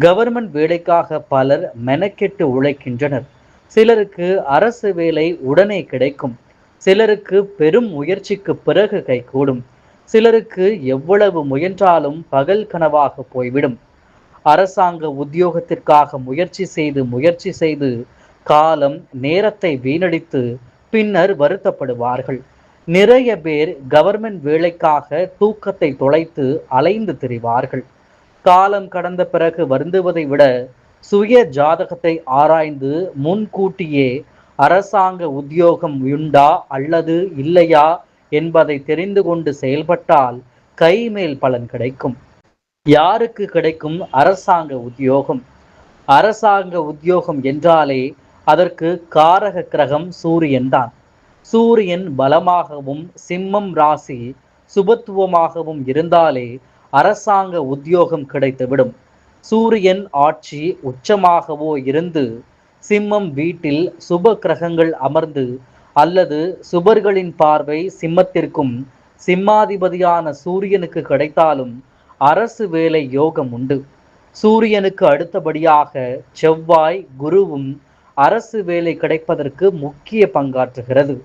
Government வேலைக்காக பலர் மெனக்கெட்டு உழைக்கின்றனர். சிலருக்கு அரசு வேலை உடனே கிடைக்கும், சிலருக்கு பெரும் முயற்சிக்கு பிறகு கைகூடும், சிலருக்கு எவ்வளவு முயன்றாலும் பகல் கனவாக போய்விடும். அரசாங்க உத்தியோகத்திற்காக முயற்சி செய்து காலம் நேரத்தை வீணடித்து பின்னர் வருத்தப்படுவார்கள். நிறைய பேர் கவர்மெண்ட் வேலைக்காக தூக்கத்தை தொலைத்து அலைந்து திரிவார்கள். காலம் கடந்த பிறகு வருந்துவதை விட சுய ஜாதகத்தை ஆராய்ந்து முன்கூட்டியே அரசாங்க உத்தியோகம் உண்டா அல்லது இல்லையா என்பதை தெரிந்து கொண்டு செயல்பட்டால் கைமேல் பலன் கிடைக்கும். யாருக்கு கிடைக்கும் அரசாங்க உத்தியோகம்? அரசாங்க உத்தியோகம் என்றாலே அதற்கு காரக கிரகம் சூரியன் தான். சூரியன் பலமாகவும் சிம்மம் ராசி சுபத்துவமாகவும் இருந்தாலே அரசாங்க உத்தியோகம் கிடைத்துவிடும். சூரியன் ஆட்சி உச்சமாகவோ இருந்து சிம்மம் வீட்டில் சுப கிரகங்கள் அமர்ந்து அல்லது சுபர்களின் பார்வை சிம்மத்திற்கும் சிம்மாதிபதியான சூரியனுக்கு கிடைத்தாலும் அரசு வேலை யோகம் உண்டு. சூரியனுக்கு அடுத்தபடியாக செவ்வாய் குருவும் அரசு வேலை கிடைப்பதற்கு முக்கிய பங்காற்றுகிறது.